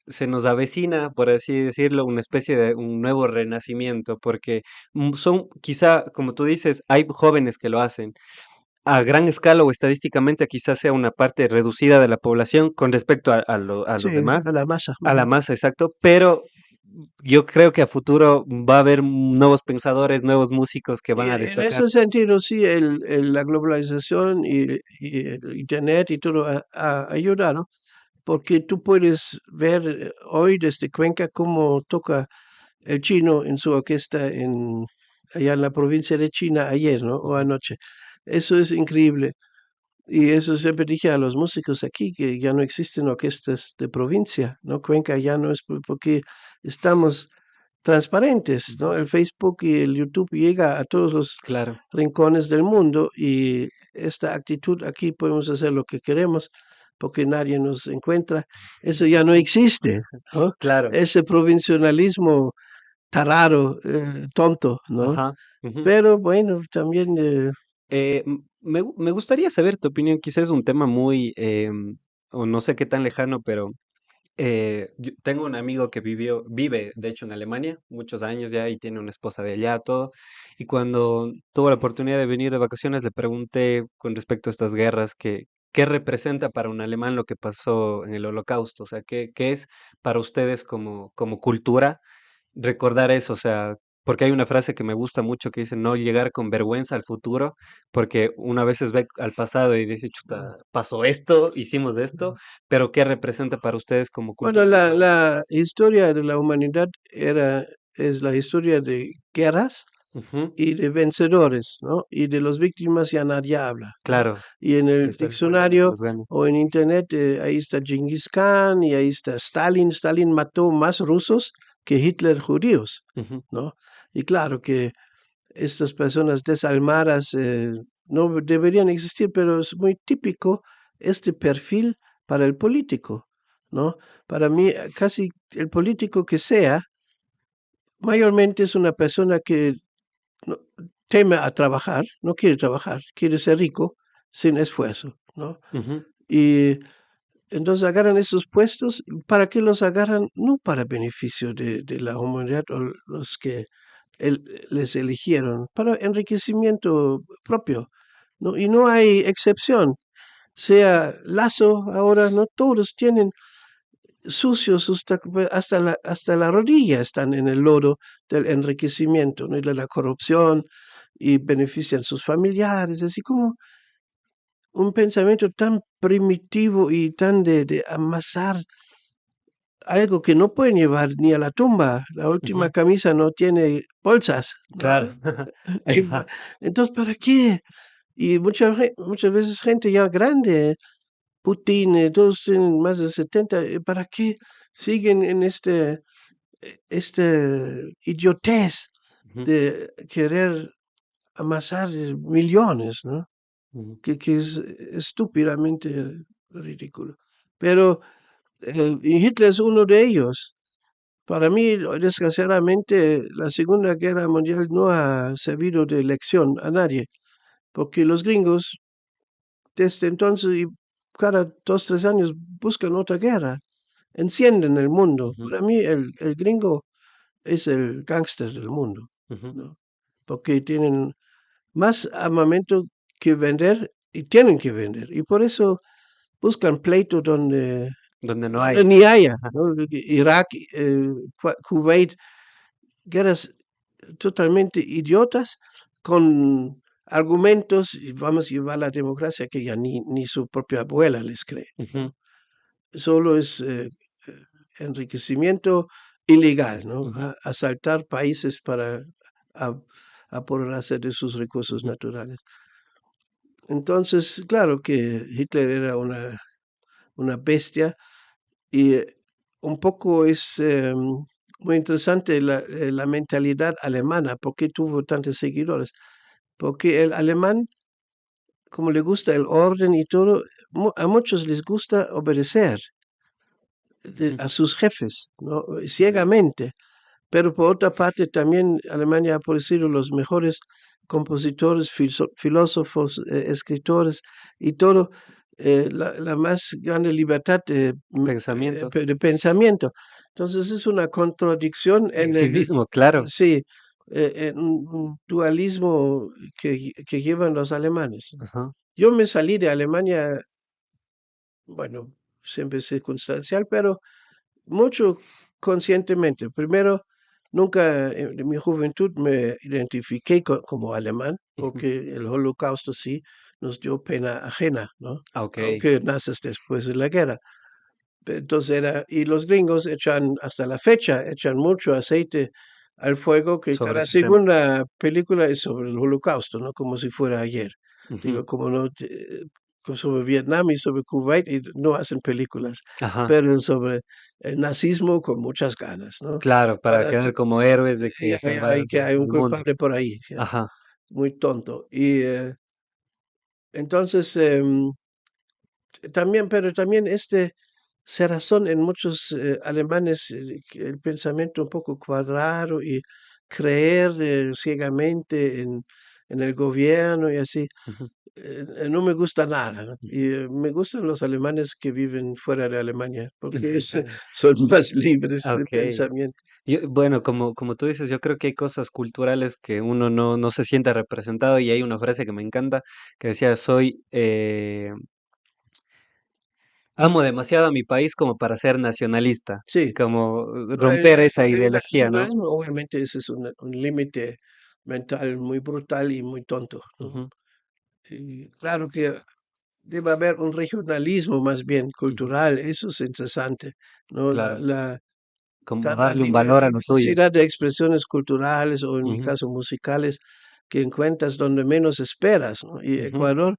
se nos avecina, por así decirlo, una especie de un nuevo renacimiento, porque, son quizá, como tú dices, hay jóvenes que lo hacen. A gran escala o estadísticamente, quizás sea una parte reducida de la población con respecto a lo sí, demás, a la masa. a la Ujú. masa, exacto, pero yo creo que a futuro va a haber nuevos pensadores, nuevos músicos que Y van a en destacar. ese sentido, sí, la globalización y el Internet y todo ha ayudado, porque tú puedes ver hoy desde Cuenca cómo toca el chino en su orquesta allá en la provincia de China ayer, ¿no? O Ujú, anoche. Eso es increíble. Y eso siempre dije a los músicos aquí, que ya no existen orquestas de provincia, ¿no? Cuenca ya no es porque estamos transparentes, ¿no? ujú, El Facebook y el YouTube llega a todos los claro, rincones del mundo y esta actitud aquí podemos hacer lo que queremos porque nadie nos encuentra. Eso ya no existe, ¿no? claro, Ese provincialismo tarado, tonto, ¿no? ajá, ujú. Pero bueno, también Me gustaría saber tu opinión, quizás es un tema muy, o no sé qué tan lejano, pero yo tengo un amigo que vive, de hecho, en Alemania, muchos años ya, y tiene una esposa de allá, todo. Y cuando tuvo la oportunidad de venir de vacaciones, le pregunté con respecto a estas guerras, qué representa para un alemán lo que pasó en el Holocausto, o sea, qué es para ustedes como cultura recordar eso, o sea, porque hay una frase que me gusta mucho que dice no llegar con vergüenza al futuro, porque una veces ve al pasado y dice, chuta, pasó esto, hicimos esto, pero ¿qué representa para ustedes como bueno, cultura? la historia de la humanidad es la historia de guerras Ujú, y de vencedores, ¿no? Y de las víctimas ya nadie habla, ¿no? claro, Y en la el historia recuerda lo que diccionario los gana. o en internet, ahí está Genghis Khan y ahí está Stalin. Stalin mató más rusos que Hitler judíos, Ujú, ¿no? Y claro que estas personas desalmadas no deberían existir, pero es muy típico este perfil para el político, ¿no? Para mí, casi el político que sea, mayormente es una persona que no, teme a trabajar, no quiere trabajar, quiere ser rico sin esfuerzo, ¿no? ujú, Y entonces agarran esos puestos. ¿Para qué los agarran? No para beneficio de la humanidad o los que les eligieron, para enriquecimiento propio, ¿no? Y no hay excepción. Sea Lazo, ahora no todos tienen sucios hasta la rodilla están en el lodo del enriquecimiento, ¿no? Y de la corrupción y benefician sus familiares, así como un pensamiento tan primitivo y tan de amasar algo que no pueden llevar ni a la tumba. La última Ujú, camisa no tiene bolsas, ¿no? claro. Y Ajá. entonces, ¿para qué? Y muchas veces gente ya grande, Putin, todos tienen más de 70, ¿para qué siguen en este idiotez Ujú, de querer amasar millones, ¿no? ujú, Que es estúpidamente ridículo. Pero y Hitler es uno de ellos. Para mí, desgraciadamente, la Segunda Guerra Mundial no ha servido de lección a nadie, porque los gringos desde entonces y cada 2, 3 años buscan otra guerra, encienden el mundo. ujú, Para mí, el gringo es el gángster del mundo, ujú. ¿no? Porque tienen más armamento que vender y tienen que vender. Y por eso buscan pleito Donde no donde hay. ni haya, Ajá. ¿no? Irak, Kuwait, guerras totalmente idiotas con argumentos y vamos a llevar la democracia que ya ni su propia abuela les cree, Ujú, ¿no? Solo es enriquecimiento ilegal, ¿no? ujú, Asaltar países para a- apoderarse de sus recursos ujú, naturales. Entonces, claro que Hitler era una bestia y un poco es muy interesante la mentalidad alemana. ¿Por qué tuvo tantos seguidores? Porque el alemán, como le gusta el orden y todo, a muchos les gusta obedecer ujú, a sus jefes, ¿no? Ciegamente. Pero por otra parte, también Alemania ha producido los mejores compositores, filósofos, escritores y todo, la más grande libertad pensamiento. de pensamiento. Entonces es una contradicción En en sí el, mismo, claro. sí, en un dualismo que llevan los alemanes. Ajá. Yo me salí de Alemania, bueno, siempre circunstancial, pero mucho conscientemente. Primero, nunca en mi juventud me identifiqué como alemán, Ujú. porque el holocausto sí nos dio pena ajena, ¿no? Ah, okey. Aunque naces después de la guerra. Entonces y los gringos echan, hasta la fecha, echan mucho aceite al fuego, que Sobre cada ese tema. segunda película es sobre el holocausto, ¿no? Como si fuera ayer. Ujú. Digo, como no, sobre Vietnam y sobre Kuwait y no hacen películas, Ajá. pero sobre el nazismo con muchas ganas, ¿no? Claro, para Para, quedar como héroes de que ya hay salvaron que hay un al mundo. culpable por ahí, ya, Ajá. muy tonto. Y entonces, también, pero también cerrazón en muchos alemanes, que el pensamiento un poco cuadrado y creer ciegamente en el gobierno y así, Ujú. no me gusta nada, ¿no? Y me gustan los alemanes que viven fuera de Alemania, porque son más libres de Okey. pensamiento. Bueno, como tú dices, yo creo que hay cosas culturales que uno no se siente representado, y hay una frase que me encanta, que decía: "Soy, amo demasiado a mi país como para ser nacionalista", Sí, como no, romper esa el ideología, ¿no? nacionalismo obviamente ese es un límite mental muy brutal y muy tonto, ¿no? Ujú, Y claro que debe haber un regionalismo más bien ujú, cultural, eso es interesante, ¿no? claro, como Tanta darle un valor a lo tuyo. diversidad de expresiones culturales o en mi Ujú, caso musicales que encuentras donde menos esperas, ¿no? Y ujú, Ecuador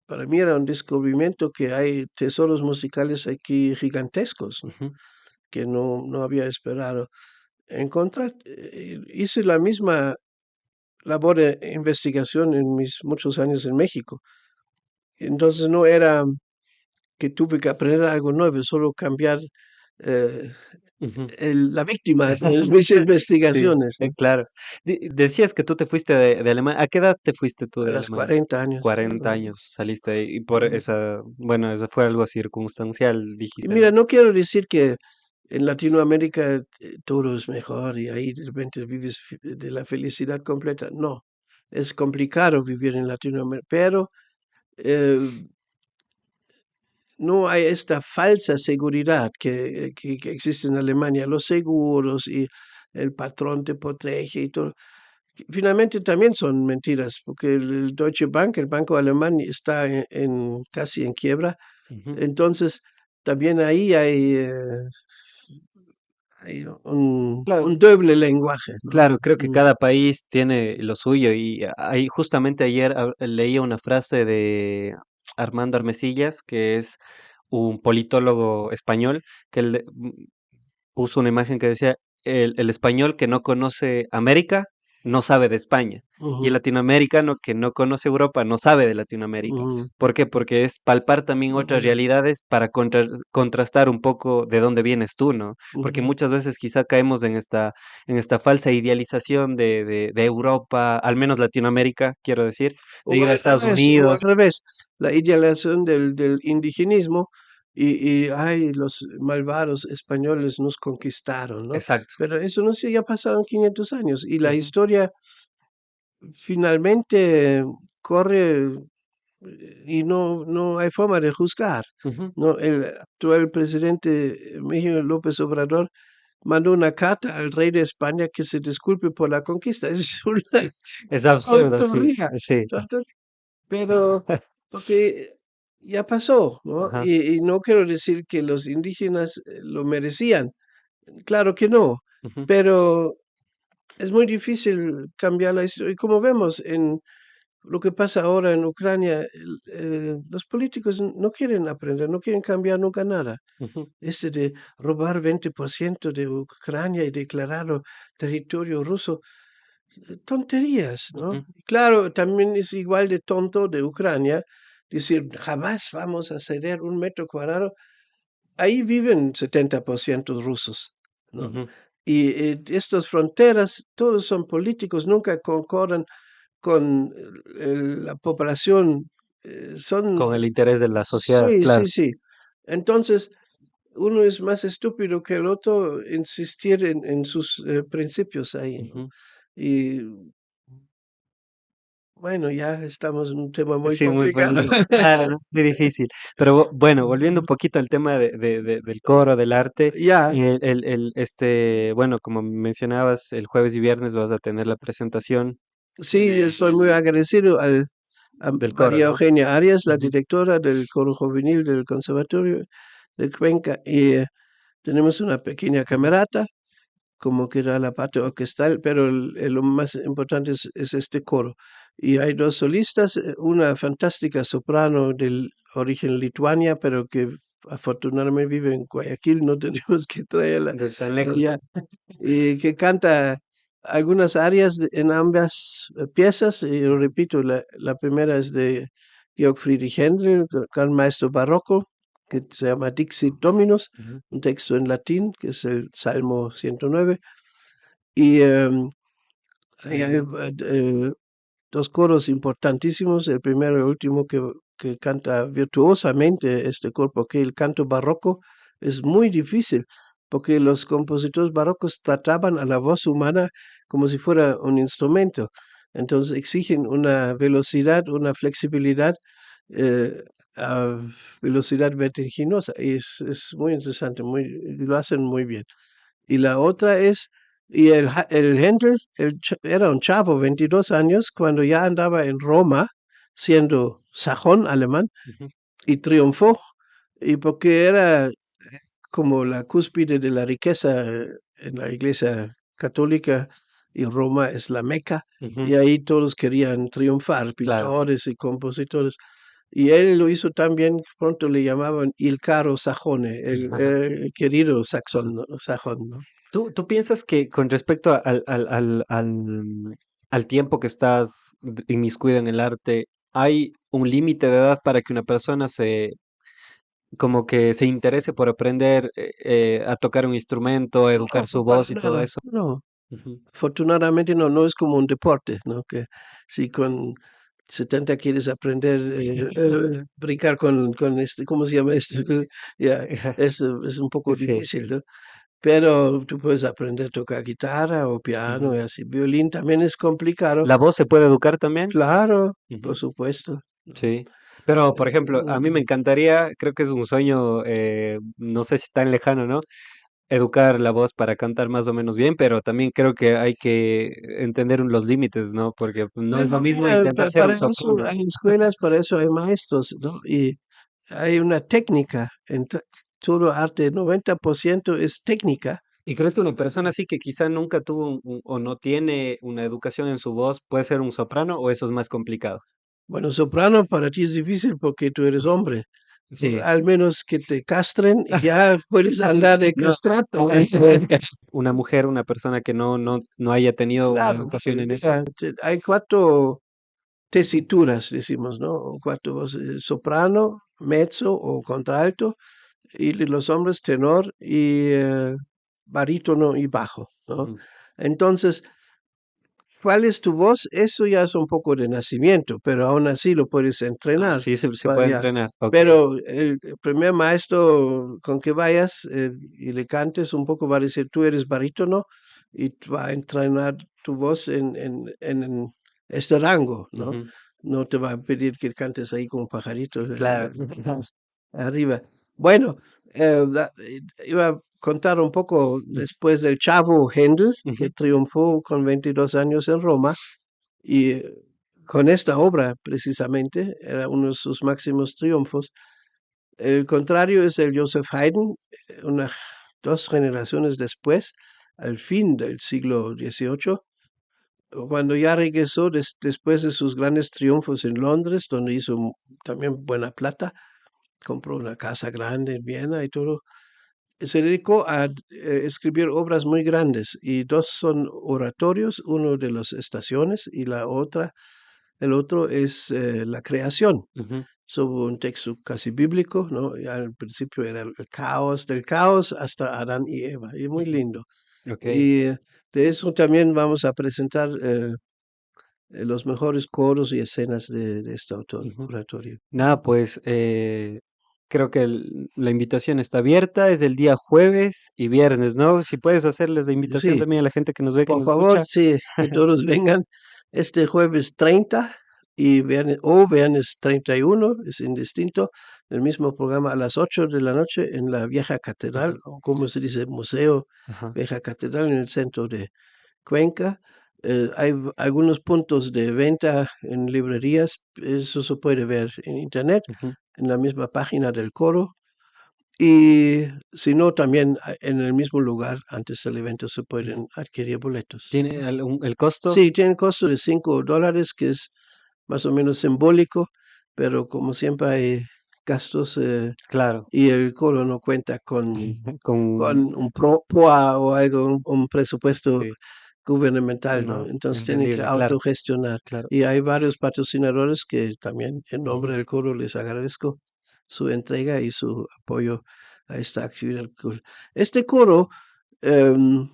para mí era un descubrimiento que hay tesoros musicales aquí gigantescos, ¿no? ujú, Que no había esperado encontrar. Hice la misma labor de investigación en mis muchos años en México. Entonces no era que tuve que aprender algo nuevo, solo cambiar eh, Ujú. la víctima de mis Sí, investigaciones, ¿no? claro. Decías que tú te fuiste de Alemania. ¿A qué edad te fuiste tú A de los Alemania? 40 años. 40 años saliste de ahí y por Ujú. esa, bueno, eso fue algo circunstancial, Y dijiste, mira, ¿no? no quiero decir que en Latinoamérica todo es mejor y ahí de repente vives de la felicidad completa. No, es complicado vivir en Latinoamérica, pero eh, no hay esta falsa seguridad que existe en Alemania, los seguros y el patrón te protege y todo. Que finalmente también son mentiras, porque el Deutsche Bank, el banco alemán, está casi en quiebra. Ujú. Entonces, también ahí hay Claro, un doble lenguaje, ¿no? claro, creo que Mm, cada país tiene lo suyo y ahí justamente ayer leía una frase de Armando Armesillas, que es un politólogo español, que él puso una imagen que decía, el español que no conoce América no sabe de España, y el ujú, latinoamericano que no conoce Europa no sabe de Latinoamérica. ujú, ¿Por qué? Porque es palpar también otras ujú, realidades para contrastar un poco de dónde vienes tú, ¿no? Porque ujú. muchas veces quizá caemos en esta falsa idealización de Europa, al menos Latinoamérica, quiero decir, de ir a Estados O al Unidos. revés, la idealización del indigenismo ay, los malvados españoles nos conquistaron, ¿no? Exacto. Pero eso no se ya pasaron 500 años y la Ujú, historia finalmente corre y no hay forma de juzgar, ujú. ¿no? El actual presidente México, López Obrador, mandó una carta al rey de España que se disculpe por la conquista. Es una Es absurdo, sí, tontería, sí. tontería. Pero porque ya pasó, ¿no? Ajá, Y no quiero decir que los indígenas lo merecían, claro que no, ujú, pero es muy difícil cambiar la historia. Y como vemos en lo que pasa ahora en Ucrania, los políticos no quieren aprender, no quieren cambiar nunca nada. ujú, Ese de robar 20% de Ucrania y declararlo territorio ruso, tonterías, ¿no? ujú, Claro, también es igual de tonto de Ucrania decir, jamás vamos a ceder un metro cuadrado. Ahí viven 70% rusos, ¿no? ujú. Y estas fronteras, todos son políticos, nunca concordan con la población. Son, Con el interés de la sociedad, sí, claro. sí, sí. Entonces, uno es más estúpido que el otro insistir en sus principios ahí, ¿no? Ujú. Y bueno, ya estamos en un tema muy Sí, muy complicado. polémico. Claro, ¿no? Muy difícil. Pero bueno, volviendo un poquito al tema del coro, del arte, Ya, bueno, como mencionabas, el jueves y viernes vas a tener la presentación sí, estoy muy agradecido a del coro, María ¿no? Eugenia Arias, la Ujú, directora del coro juvenil del Conservatorio de Cuenca, y tenemos una pequeña ujú, camerata, como que era la parte orquestal, pero lo más importante es este coro. Y hay dos solistas, una fantástica soprano del origen Lituania, pero que afortunadamente vive en Guayaquil, no tenemos que traerla de tan de lejos. allá, y que canta algunas arias en ambas piezas. Y yo repito, la primera es de Georg Friedrich Händel, gran maestro barroco, que se llama Dixit Dominus, Ujú, un texto en latín, que es el Salmo 109. Y hay dos coros importantísimos. El primero y el último que canta virtuosamente este coro, porque el canto barroco es muy difícil, porque los compositores barrocos trataban a la voz humana como si fuera un instrumento. Entonces exigen una velocidad, una flexibilidad a velocidad vertiginosa. Y es muy interesante, lo hacen muy bien. Y la otra es, el Händel era un chavo, 22 años, cuando ya andaba en Roma, siendo sajón alemán, ujú, y triunfó, y porque era como la cúspide de la riqueza en la iglesia católica, y Roma es la Meca, ujú, y ahí todos querían triunfar, claro. pintores y compositores. Y él lo hizo tan bien, pronto le llamaban Il caro Sajone, Ajá, querido ajá. sajón, ¿no? ¿Tú piensas que con respecto al tiempo que estás inmiscuido en el arte, hay un límite de edad para que una persona como que se interese por aprender a tocar un instrumento, a educar No, su para voz y todo nada, eso. no. Ujú. Afortunadamente no es como un deporte, ¿no? Que si con 70 quieres aprender brincar con este, ¿cómo se llama esto? Ya, es un poco Sí. difícil, ¿no? Pero tú puedes aprender a tocar guitarra o piano y Ujú. así. Violín también es complicado. ¿La voz se puede educar también? Claro, por Ujú. supuesto. Sí. Pero, por ejemplo, a mí me Mm, encantaría, creo que es un sueño, no sé si tan lejano, ¿no? Educar la voz para cantar más o menos bien, pero también creo que hay que entender los límites, ¿no? Porque no es lo Bueno, mismo mira, intentar ser un para eso soprano. hay escuelas, para eso hay maestros, ¿no? Y hay una técnica en todo arte, 90% es técnica. ¿Y crees que una persona así que quizá nunca tuvo o no tiene una educación en su voz puede ser un soprano o eso es más complicado? Bueno, soprano para ti es difícil porque tú eres hombre. Sí. Al menos que te castren y ya puedes andar de No, castrato. una mujer, una persona que no haya tenido una Claro, educación en eso. mira, hay cuatro tesituras, decimos, ¿no? O cuatro voces, soprano, mezzo o contralto, y los hombres tenor y barítono y bajo, ¿no? Ujú. Entonces, ¿cuál es tu voz? Eso ya es un poco de nacimiento, pero aún así lo puedes Ah, entrenar. sí, se puede Ya. entrenar. Ok. Pero el primer maestro con que vayas y le cantes un poco va a decir, tú eres barítono y va a entrenar tu voz en este rango, ¿no? Ujú. No te va a pedir que cantes ahí como pajarito Claro. arriba. Bueno, iba a contar un poco después del Chavo Händel, que Ujú. triunfó con 22 años en Roma, y con esta obra precisamente era uno de sus máximos triunfos. El contrario es el Joseph Haydn, dos generaciones después, al fin del siglo XVIII, cuando ya regresó después de sus grandes triunfos en Londres, donde hizo también buena plata, compró una casa grande en Viena y todo. Se dedicó a escribir obras muy grandes y dos son oratorios, uno de las estaciones y el otro es la creación, Ujú. sobre un texto casi bíblico, ¿no? Y al principio era el caos, del caos hasta Adán y Eva, y muy Ujú. lindo. Ok. Y de eso también vamos a presentar los mejores coros y escenas de este autor, Ujú. oratorio. Nada, pues creo que la invitación está abierta, es el día jueves y viernes, ¿no? Si puedes hacerles la invitación Sí, también a la gente que nos ve, que por nos favor, escucha. sí, que todos vengan este jueves 30 y viernes 31, es indistinto, el mismo programa a las 8 de la noche en la Vieja Catedral, Ujú. o como se dice, Museo Ajá. Vieja Catedral en el centro de Cuenca. Hay algunos puntos de venta en librerías, eso se puede ver en internet, Ujú. en la misma página del coro. Y si no, también en el mismo lugar, antes del evento, se Ujú. pueden adquirir boletos. ¿Tiene el costo? Sí, tiene costo de $5, que es más o menos simbólico, pero como siempre hay gastos Claro, y el coro no cuenta con con, un POA o algo, un presupuesto sí, gubernamental, ¿no? no, Entonces tiene que entendible, claro, autogestionar. claro. Y hay varios patrocinadores que también en nombre Ujú. del coro les agradezco su entrega y su apoyo a esta actividad. Este coro em,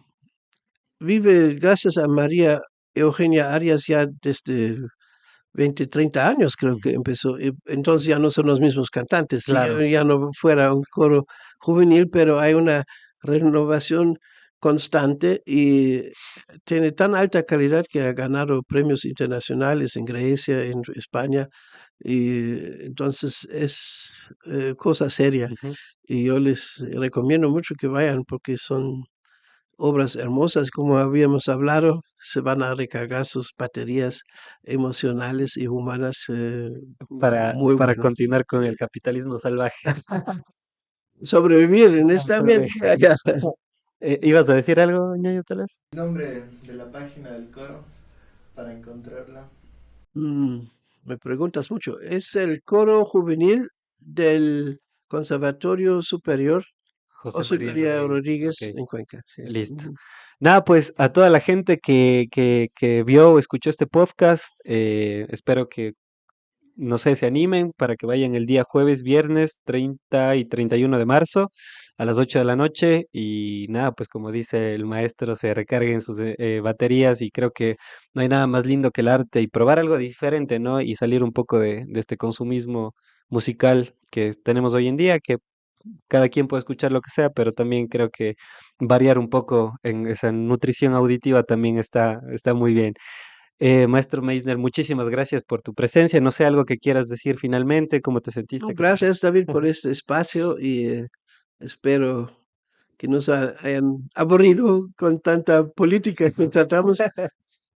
vive gracias a María Eugenia Arias ya desde 20, 30 años creo que Ujú. empezó. Entonces ya no son los mismos cantantes. Si Claro. ya no fuera un coro juvenil, pero hay una renovación constante y tiene tan alta calidad que ha ganado premios internacionales en Grecia, en España, y entonces es cosa seria. Ujú. Y yo les recomiendo mucho que vayan porque son obras hermosas, como habíamos hablado, se van a recargar sus baterías emocionales y humanas muy Para buenos. continuar con el capitalismo salvaje. Sobrevivir en esta Sobre- ambiente. ¿Ibas a decir algo, ñaño, tal vez? Nombre de la página del coro para encontrarla. Mm, me preguntas mucho. Es el coro juvenil del Conservatorio Superior José José María María Rodríguez. Ok, Rodríguez en Cuenca. Sí. listo. Ujú. Nada, pues a toda la gente que vio o escuchó este podcast, espero que no sé, se animen para que vayan el día jueves, viernes 30 y 31 de marzo a las 8 de la noche y nada, pues como dice el maestro, se recarguen sus baterías y creo que no hay nada más lindo que el arte y probar algo diferente, ¿no? Y salir un poco de este consumismo musical que tenemos hoy en día, que cada quien puede escuchar lo que sea, pero también creo que variar un poco en esa nutrición auditiva también está muy bien. Maestro Meisner, muchísimas gracias por tu presencia. No sé, algo que quieras decir finalmente, cómo te No, sentiste. gracias, David, por este espacio y espero que no se hayan aburrido con tanta política que tratamos,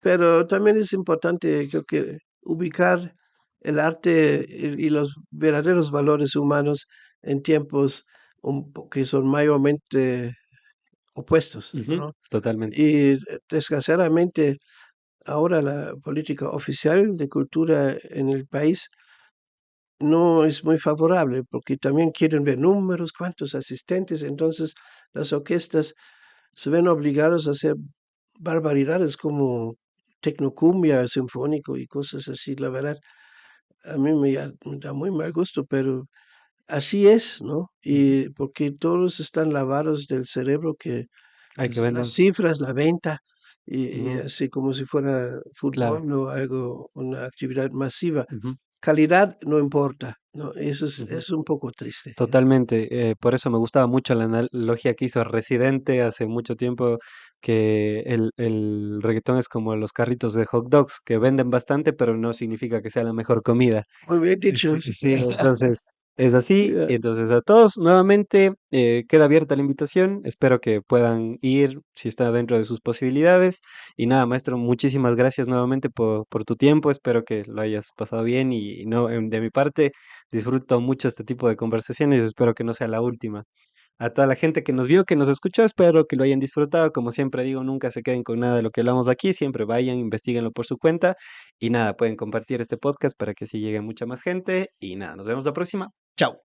pero también es importante, creo que, ubicar el arte y los verdaderos valores humanos en tiempos que son mayormente opuestos, Ujú, ¿no? totalmente. Y desgraciadamente ahora la política oficial de cultura en el país no es muy favorable porque también quieren ver números, cuántos asistentes, entonces las orquestas se ven obligados a hacer barbaridades como tecnocumbia sinfónico y cosas así. La verdad, a mí me da muy mal gusto, pero así es, ¿no? Ujú. Y porque todos están lavados del cerebro que Hay que las vender. cifras, la venta, y Ujú, así como si fuera claro. fútbol o algo, una actividad masiva. Ujú, Calidad no importa, ¿no? Eso ujú. es un poco triste. Totalmente. Por eso me gustaba mucho la analogía que hizo Residente hace mucho tiempo, que el reggaetón es como los carritos de hot dogs, que venden bastante, pero no significa que sea la mejor comida. Muy bien Sí, dicho. sí, entonces es así. Ya. Entonces a todos nuevamente queda abierta la invitación. Espero que puedan ir si está dentro de sus posibilidades. Y nada, maestro, muchísimas gracias nuevamente por tu tiempo. Espero que lo hayas pasado bien y no, de mi parte disfruto mucho este tipo de conversaciones. Espero que no sea la última. A toda la gente que nos vio, que nos escuchó, espero que lo hayan disfrutado. Como siempre digo, nunca se queden con nada de lo que hablamos aquí, siempre vayan, investiguenlo por su cuenta y nada, pueden compartir este podcast para que así llegue mucha más gente y nada, nos vemos la próxima. Chao.